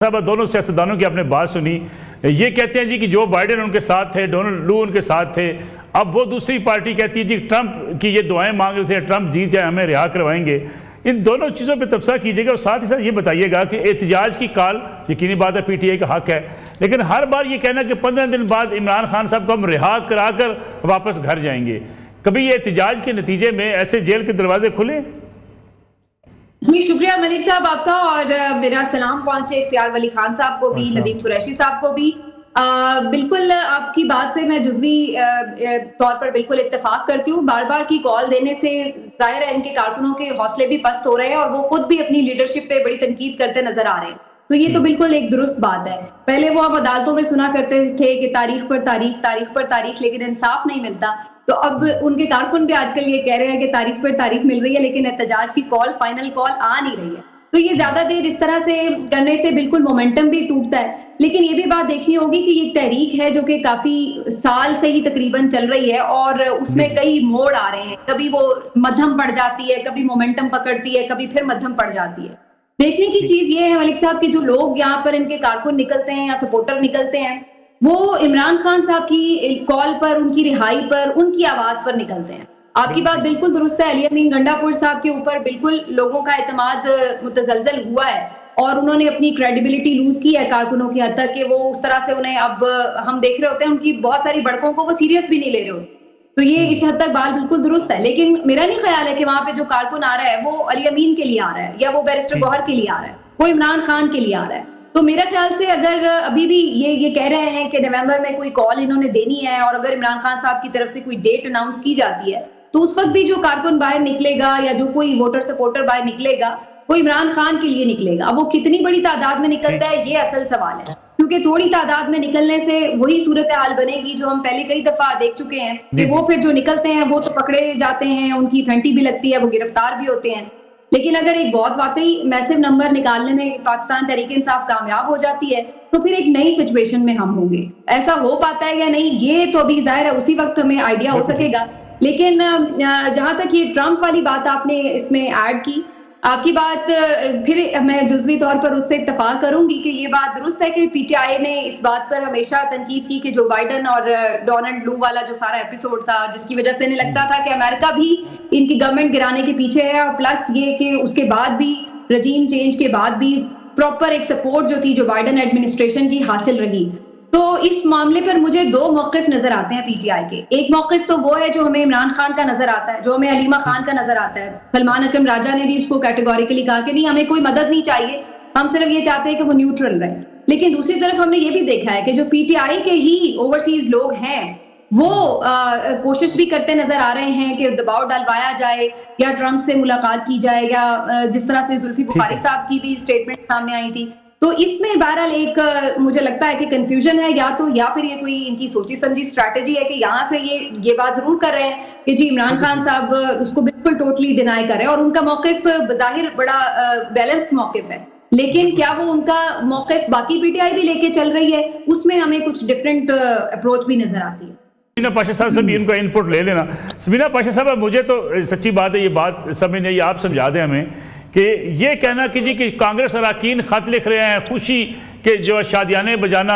साहब दोनों सियासतदानों की आपने बात सुनी। ये कहते हैं जी कि जो बाइडेन उनके साथ थे, डोनाल्ड लू उनके साथ थे। अब वो दूसरी पार्टी कहती है जी ट्रंप की ये दुआएं मांग रहे थे, ट्रंप जीत जाए हमें रिहा करवाएंगे। इन दोनों चीज़ों पे तबसरा कीजिएगा और साथ ही साथ ये बताइएगा कि एहतजाज की कॉल यकीनी बात है पीटीआई का हक है, लेकिन हर बार ये कहना कि 15 दिन बाद इमरान खान साहब को हम रिहा करा कर वापस घर जाएंगे। कभी ये एहतजाज के नतीजे में ऐसे जेल के दरवाजे खुले? जी शुक्रिया मलिक साहब आपका, और मेरा सलाम पहुंचे इख्तियार वली खान साहब को भी, नदीम कुरैशी साहब को भी। बिल्कुल आपकी बात से मैं जुज़वी तौर पर बिल्कुल इत्तेफाक करती हूँ। बार बार की कॉल देने से जाहिर है इनके कारकुनों के हौसले भी पस्त हो रहे हैं और वो खुद भी अपनी लीडरशिप पे बड़ी तनकीद करते नजर आ रहे हैं। तो ये तो बिल्कुल एक दुरुस्त बात है। पहले वो हम अदालतों में सुना करते थे कि तारीख पर तारीख, तारीख पर तारीख, लेकिन इंसाफ नहीं मिलता। तो अब उनके कारकुन भी आजकल ये कह रहे हैं कि तारीख पर तारीख मिल रही है लेकिन एहतजाज की कॉल, फाइनल कॉल आ नहीं रही है। तो ये ज्यादा देर इस तरह से करने से बिल्कुल मोमेंटम भी टूटता है। लेकिन ये भी बात देखनी होगी कि ये तहरीक है जो कि काफी साल से ही तकरीबन चल रही है और उसमें कई मोड़ आ रहे हैं। कभी वो मध्यम पड़ जाती है, कभी मोमेंटम पकड़ती है, कभी फिर मध्यम पड़ जाती है। देखने की चीज ये है मलिक साहब कि जो लोग यहाँ पर इनके कारकुन निकलते हैं या सपोर्टर निकलते हैं, वो इमरान खान साहब की कॉल पर, उनकी रिहाई पर, उनकी आवाज पर निकलते हैं। आपकी बात बिल्कुल दुरुस्त है। अली अमीन गंडापुर साहब के ऊपर बिल्कुल लोगों का एतमाद मुतजलजल हुआ है और उन्होंने अपनी क्रेडिबिलिटी लूज की है कारकुनों की हद तक कि वो उस तरह से उन्हें, अब हम देख रहे होते हैं उनकी बहुत सारी बड़कों को वो सीरियस भी नहीं ले रहे होते। तो ये इस हद तक बात बिल्कुल दुरुस्त है। लेकिन मेरा नहीं ख्याल है कि वहां पे जो कारकुन आ रहा है वो अली अमीन के लिए आ रहा है या वो बैरिस्टर गौहर के लिए आ रहा है, वो इमरान खान के लिए आ रहा है। तो मेरा ख्याल से अगर अभी भी ये कह रहे हैं कि नवंबर में कोई कॉल इन्होंने देनी है और अगर इमरान खान साहब की तरफ से कोई डेट अनाउंस की जाती है तो उस वक्त भी जो कारकुन बाहर निकलेगा या जो कोई वोटर सपोर्टर बाहर निकलेगा वो इमरान खान के लिए निकलेगा। अब वो कितनी बड़ी तादाद में निकलता है ये असल सवाल है, क्योंकि थोड़ी तादाद में निकलने से वही सूरत हाल बनेगी जो हम पहले कई दफा देख चुके हैं कि वो फिर जो निकलते हैं वो तो पकड़े जाते हैं, उनकी फेंटी भी लगती है, वो गिरफ्तार भी होते हैं। लेकिन अगर एक बहुत वाकई मैसिव नंबर निकालने में पाकिस्तान तहरीक इंसाफ कामयाब हो जाती है तो फिर एक नई सिचुएशन में हम होंगे। ऐसा हो पाता है या नहीं ये तो अभी जाहिर है उसी वक्त हमें आइडिया हो सकेगा। लेकिन जहां तक ये ट्रंप वाली बात आपने इसमें ऐड की, आपकी बात फिर मैं जुज़वी तौर पर उससे इत्तफाक करूंगी कि ये बात दुरुस्त है कि पीटीआई ने इस बात पर हमेशा तनकीद की कि जो बाइडेन और डोनाल्ड लू वाला जो सारा एपिसोड था जिसकी वजह से इन्हें लगता था कि अमेरिका भी इनकी गवर्नमेंट गिराने के पीछे है, और प्लस ये कि उसके बाद भी रजीम चेंज के बाद भी प्रॉपर एक सपोर्ट जो थी जो बाइडेन एडमिनिस्ट्रेशन की हासिल रही। तो इस मामले पर मुझे दो मौक़िफ़ नजर आते हैं पीटीआई के। एक मौक़िफ़ तो वो है जो हमें इमरान खान का नजर आता है, जो हमें हलीमा खान का नजर आता है। सलमान अकरम राजा ने भी उसको कैटेगोरिकली कहा कि नहीं हमें कोई मदद नहीं चाहिए, हम सिर्फ ये चाहते हैं कि वो न्यूट्रल रहे। लेकिन दूसरी तरफ हमने ये भी देखा है कि जो पीटीआई के ही ओवरसीज लोग हैं वो कोशिश भी करते नजर आ रहे हैं कि दबाव डलवाया जाए या ट्रंप से मुलाकात की जाए, या जिस तरह से जुल्फी बुखारी साहब की भी स्टेटमेंट सामने आई थी। तो इसमें बहरहाल एक मुझे लगता है कि कंफ्यूजन है, या फिर ये कोई इनकी सोची समझी स्ट्रैटेजी है कि यहाँ से ये बात जरूर कर रहे हैं कि जी इमरान खान साहब उसको बिल्कुल टोटली डिनाई कर रहे हैं और उनका मौक़िफ़ ज़ाहिर बड़ा बैलेंस्ड मौक़िफ़ है। लेकिन क्या वो उनका मौक़िफ़ बाकी पीटीआई भी लेके चल रही है, उसमें हमें कुछ डिफरेंट अप्रोच भी नजर आती है। समीना पाशा साहब से भी इनका इनपुट ले लेना। समीना पाशा साहब, मुझे तो सच्ची बात है ये बात समझ नहीं, आप समझा दें हमें कि ये कहना कि जी कि कांग्रेस अरकान खत लिख रहे हैं खुशी के जो शादियाने बजाना,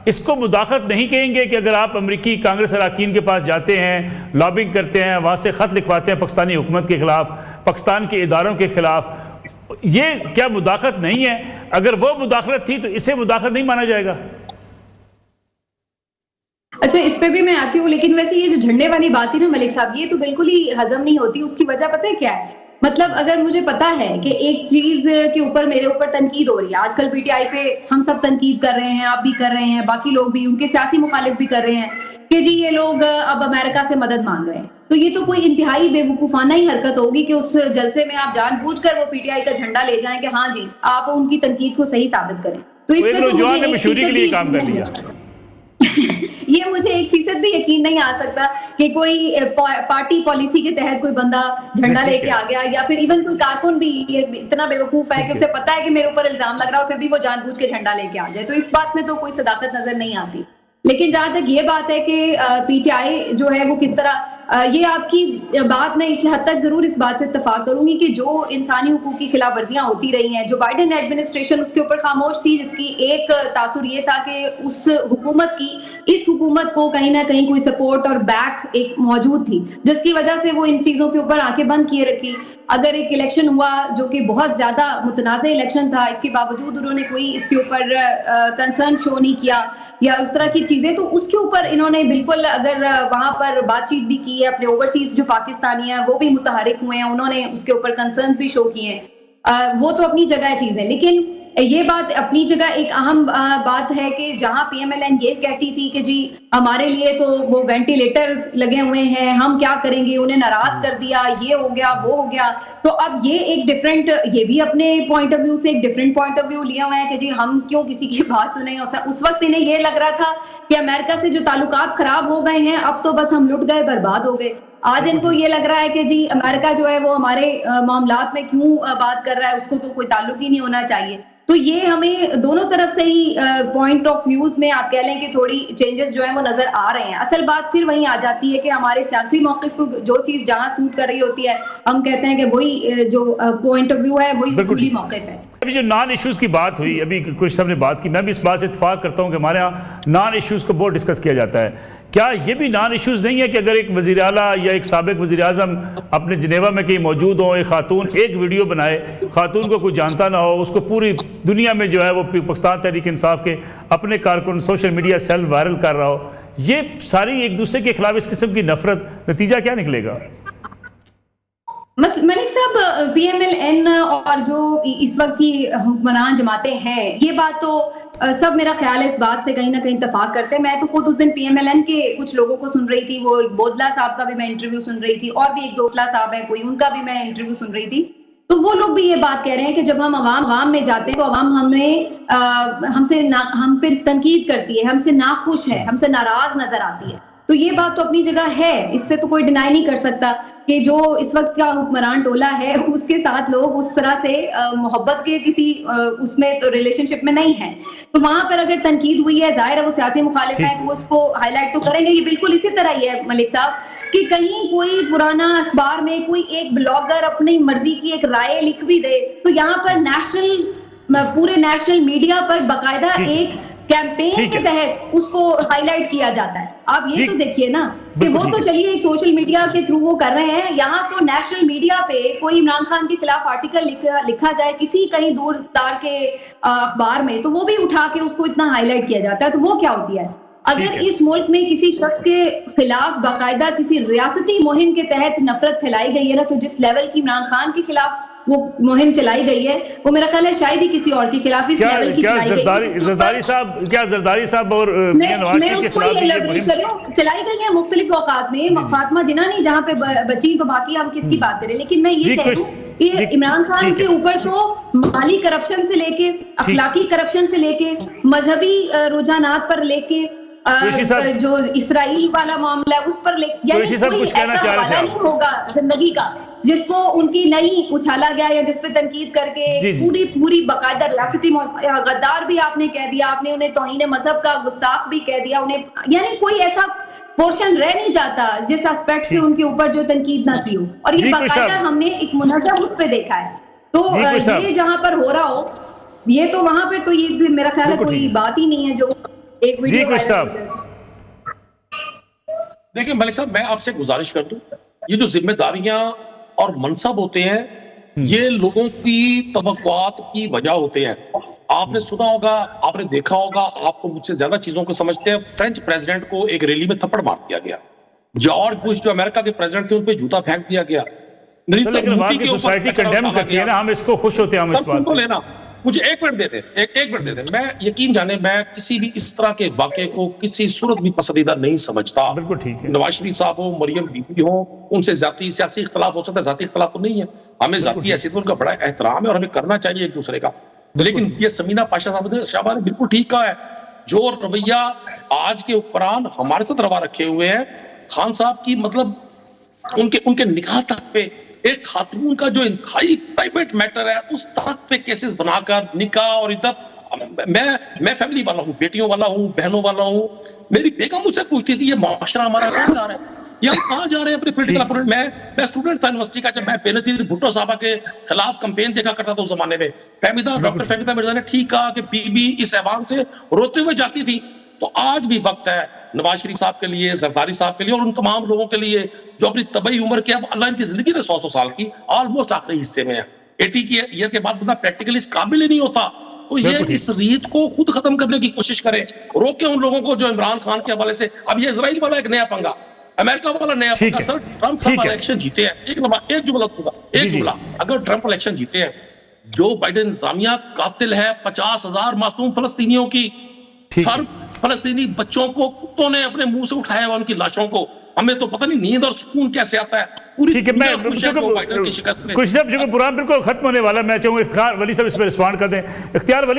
इसको मुदाखलत नहीं कहेंगे कि अगर आप अमरीकी कांग्रेस अरकान के पास जाते हैं, लॉबिंग करते हैं, वहाँ से ख़त लिखवाते हैं पाकिस्तानी हुकूमत के ख़िलाफ़, पाकिस्तान के इदारों के ख़िलाफ़, ये क्या मुदाखलत नहीं है? अगर वो मुदाखलत थी तो इसे मुदाखलत नहीं माना जाएगा? अच्छा, इस पे भी मैं आती हूँ, लेकिन वैसे ये जो झंडे वाली बात थी ना मलिक साहब, ये तो बिल्कुल ही हजम नहीं होती। उसकी वजह पता है क्या है? मतलब अगर मुझे पता है कि एक चीज के ऊपर मेरे ऊपर तनकीद हो रही है, आजकल पीटीआई पे हम सब तनकीद कर रहे हैं, आप भी कर रहे हैं, बाकी लोग भी, उनके सियासी मुखालिफ भी कर रहे हैं कि जी ये लोग अब अमेरिका से मदद मांग रहे हैं, तो ये तो कोई इंतहाई बेवकूफाना ही हरकत होगी कि उस जलसे में आप जानबूझकर वो पीटीआई का झंडा ले जाएं कि हाँ जी आप उनकी तनकीद को सही साबित करें। तो इस पे तो मुझे मशहूरी के लिए काम कर लिया ये मुझे 1% भी यकीन नहीं आ सकता कि कोई पार्टी पॉलिसी के तहत कोई बंदा झंडा लेके आ गया, या फिर इवन कोई कारकुन भी इतना बेवकूफ है कि उसे पता है कि मेरे ऊपर इल्जाम लग रहा है और फिर भी वो जानबूझ के झंडा लेके आ जाए। तो इस बात में तो कोई सदाकत नजर नहीं आती। लेकिन जहां तक ये बात है कि पीटीआई जो है वो किस तरह ये आपकी बात मैं इस हद तक जरूर इस बात से इत्तेफाक करूंगी कि जो इंसानी हुकूक की खिलाफ वर्जियां होती रही हैं, जो बाइडेन एडमिनिस्ट्रेशन उसके ऊपर खामोश थी, जिसकी एक तासुर ये था कि उस हुकूमत की इस हुकूमत को कहीं ना कहीं कोई सपोर्ट और बैक एक मौजूद थी, जिसकी वजह से वो इन चीजों के ऊपर आंखें बंद किए रखी। अगर एक इलेक्शन हुआ जो कि बहुत ज्यादा मुतनाज़ इलेक्शन था, इसके बावजूद उन्होंने कोई इसके ऊपर कंसर्न शो नहीं किया या उस तरह की चीजें, तो उसके ऊपर इन्होंने बिल्कुल अगर वहां पर बातचीत भी की है, अपने ओवरसीज जो पाकिस्तानी हैं वो भी मुतहरिक हुए हैं, उन्होंने उसके ऊपर कंसर्न्स भी शो किए हैं, वो तो अपनी जगह चीज है। लेकिन ये बात अपनी जगह एक अहम बात है कि जहां पीएमएलएन ये कहती थी कि जी हमारे लिए तो वो वेंटिलेटर्स लगे हुए हैं, हम क्या करेंगे, उन्हें नाराज कर दिया, ये हो गया वो हो गया, तो अब ये एक डिफरेंट, ये भी अपने पॉइंट ऑफ व्यू से एक डिफरेंट पॉइंट ऑफ व्यू लिया हुआ है कि जी हम क्यों किसी की बात सुने। उस वक्त इन्हें ये लग रहा था कि अमेरिका से जो ताल्लुकात खराब हो गए हैं, अब तो बस हम लुट गए, बर्बाद हो गए। आज इनको ये लग रहा है कि जी अमेरिका जो है वो हमारे मामलात में क्यों बात कर रहा है, उसको तो कोई ताल्लुक ही नहीं होना चाहिए। तो ये हमें दोनों तरफ से ही पॉइंट ऑफ व्यूज में आप कह लें कि थोड़ी चेंजेस जो है वो नजर आ रहे हैं। असल बात फिर वहीं आ जाती है कि हमारे सियासी मौक़िफ़ को जो चीज जहां सूट कर रही होती है, हम कहते हैं कि वही जो पॉइंट ऑफ व्यू है वही उसूली मौक़िफ़ है। अभी जो नॉन इश्यूज की बात हुई, अभी कुछ सबने बात की, मैं भी इस बात से इत्तेफाक करता हूँ कि हमारे यहाँ नॉन इश्यूज को बहुत डिस्कस किया जाता है। क्या ये भी नॉन इश्यूज नहीं है कि अगर एक वज़ीर आला या एक साबिक वज़ीर आज़म अपने जिनेवा में कहीं मौजूद हो, एक खातून एक वीडियो बनाए, खातून को कोई जानता ना हो, उसको पूरी दुनिया में जो है वो पाकिस्तान तहरीक इंसाफ के अपने कारकुन सोशल मीडिया सेल वायरल कर रहा हो, ये सारी एक दूसरे के खिलाफ इस किस्म की नफरत, नतीजा क्या निकलेगा? मलिक साहब, पीएमएलएन और जो इस वक्त की हुक्मरान जमातें हैं, ये बात तो सब मेरा ख्याल है इस बात से कहीं ना कहीं इत्तेफाक करते हैं। मैं तो खुद उस दिन पीएमएलएन के कुछ लोगों को सुन रही थी, वो बोदला साहब का भी मैं इंटरव्यू सुन रही थी, और भी एक दोकला साहब है कोई, उनका भी मैं इंटरव्यू सुन रही थी। तो वो लोग भी ये बात कह रहे हैं कि जब हम अवाम में जाते हैं तो अवाम हम पे तनकीद करती है, हमसे नाखुश है, हमसे नाराज नजर आती है। तो ये बात तो अपनी जगह है, इससे तो कोई डिनाई नहीं कर सकता कि जो इस वक्त का हुक्मरान टोला है उसके साथ लोग उस तरह से मोहब्बत के किसी उसमें तो रिलेशनशिप में नहीं है। तो वहां पर अगर तनकीद हुई है, जाहिर है वो सियासी मुखालिफ है, तो वो उसको हाईलाइट तो करेंगे। ये बिल्कुल इसी तरह ही है मलिक साहब कि कहीं कोई पुराना अखबार में कोई एक ब्लॉगर अपनी मर्जी की एक राय लिख भी दे, तो यहाँ पर पूरे नेशनल मीडिया पर बाकायदा एक कैंपेन के तहत उसको हाईलाइट किया जाता है। आप ये तो देखिए ना कि वो तो चलिए एक सोशल मीडिया के थ्रू वो कर रहे हैं, यहाँ तो नेशनल मीडिया पे कोई इमरान खान के खिलाफ आर्टिकल लिखा जाए किसी कहीं दूर दार के अखबार में, तो वो भी उठा के उसको इतना हाईलाइट किया जाता है। तो वो क्या होती है, अगर इस मुल्क में किसी शख्स के खिलाफ बाकायदा किसी रियासती मुहिम के तहत नफरत फैलाई गई है ना, तो जिस लेवल की इमरान खान के खिलाफ वो मुहिम चलाई गई है, वो मेरा ख्याल है शायद ही किसी और के खिलाफ इस लेवल की चलाई गई है। जरदारी साहब और मैं उसको ये एलैबोरेट कर रही हूं, चलाई गई है मुख्तलिफ औकात में, फातिमा जिन्ना नहीं जहां पे बची, तो बाकी हम किसकी बात करें। लेकिन मैं ये कह दूं कि इमरान खान के ऊपर तो माली करप्शन से लेके, अखलाकी करप्शन से लेके, मजहबी रुझानात पर लेके, जो इसराइल वाला मामला है उस पर लेके, यानी कोई ऐसा हवाला नहीं होगा जिंदगी का जिसको उनकी नहीं उछाला गया या जिस पे तनकीद करके पूरी बाकायदा रियासती गद्दार भी आपने कह दिया, आपने उन्हें तौहीन मजहब का गुस्ताख भी कह दिया उन्हें, यानी कोई ऐसा पोर्शन रह नहीं जाता जिस एस्पेक्ट से उनके ऊपर जो तनकीद ना की हो। और ये बाकायदा हमने एक मुनज़्ज़म उस पे देखा है। तो ये जहां पर हो रहा हो, ये तो वहां पर तो ये मेरा ख्याल है कोई बात ही नहीं है जो एक वीडियो। देखिए मलिक साहब, मैं आपसे गुजारिश कर दूं, ये जो जिम्मेदारियां और मनसब होते हैं ये लोगों की तवक्कुआत की वजह होते हैं। आपने सुना होगा, आपने देखा होगा, आप तो मुझसे ज्यादा चीजों को समझते हैं, फ्रेंच प्रेसिडेंट को एक रैली में थप्पड़ मार दिया गया, जॉर्ज बुश जो अमेरिका के प्रेसिडेंट थे उन पे जूता फेंक दिया गया, हम इसको खुश होते हैं। सुन तो लेना, मुझे एक मिनट दे दे, एक मिनट दे दे। मैं यकीन जाने मैं किसी भी इस तरह के वाक़े को किसी सूरत भी पसंदीदा नहीं समझता। बिल्कुल ठीक है, नवाज शरीफ साहब हो, मरियम बीबी हो, उनसे जाती सियासी इख्तलाफ हो सकता है, जाती इख्तलाफ तो नहीं है, हमें जाती हैसियत पर उनका बड़ा एहतराम है और हमें करना चाहिए एक दूसरे का। लेकिन ये समीना पाशा साहब ने बिल्कुल ठीक कहा है, जो रवैया आज के हुक्मरान हमारे साथ रवा रखे हुए हैं, खान साहब की मतलब उनके निकाह तक पे एक खातून का जो इंतहाई प्राइवेट मैटर है उस तक पे केसेस बनाकर निकाह, और इधर मैं फैमिली वाला हूँ, बेटियों वाला हूँ, बहनों वाला हूँ। मेरी बेगम मुझसे पूछती थी ये माशरा हमारा कहाँ जा रहा है, ये हम कहाँ जा रहे हैं अपने पॉलिटिकल अपोनेंट। मैं स्टूडेंट था यूनिवर्सिटी का, जब मैं बेनजीर भुट्टो साहब के खिलाफ कैंपेन देखा करता था उस जमाने में, डॉक्टर फहमीदा मिर्जा ने ठीक कहा कि बीबी इस ऐवान से रोते हुए जाती थी। तो आज भी वक्त है नवाज शरीफ साहब के लिए, जरदारी साहब के लिए और उन तमाम लोगों के लिए जो अपनी तबई उम्र के, अब अल्लाह इनकी जिंदगी ने 100 साल की ऑलमोस्ट आखिरी हिस्से में है, 80 की ईयर के बाद बंदा प्रैक्टिकली इस काबिल ही नहीं होता। तो ये इस रीत को खुद खत्म करने की कोशिश करें, रोके उन लोगों को जो इमरान खान के हवाले से। अब ये इजराइल वाला एक नया पंगा, अमेरिका वाला नया पंगा। सर ट्रंप साहब इलेक्शन जीते हैं, एक जुमला, अगर ट्रंप इलेक्शन जीते हैं, जो बाइडेन इंतजामिया कातिल है 50,000 मासूम फलस्तीनियों की, सर फलस्तीनी बच्चों को कुत्तों ने अपने मुंह से उठाया हुआ, उनकी लाशों को। हमें तो पता नहीं नींद और सुकून कैसे आता है। ठीक है, मैं कुछ प्रोग्राम बिल्कुल खत्म होने वाला, मैं चाहूंगा इख्तियार वली साहब इस पर रिस्पॉन्ड कर दें। इख्तियार वली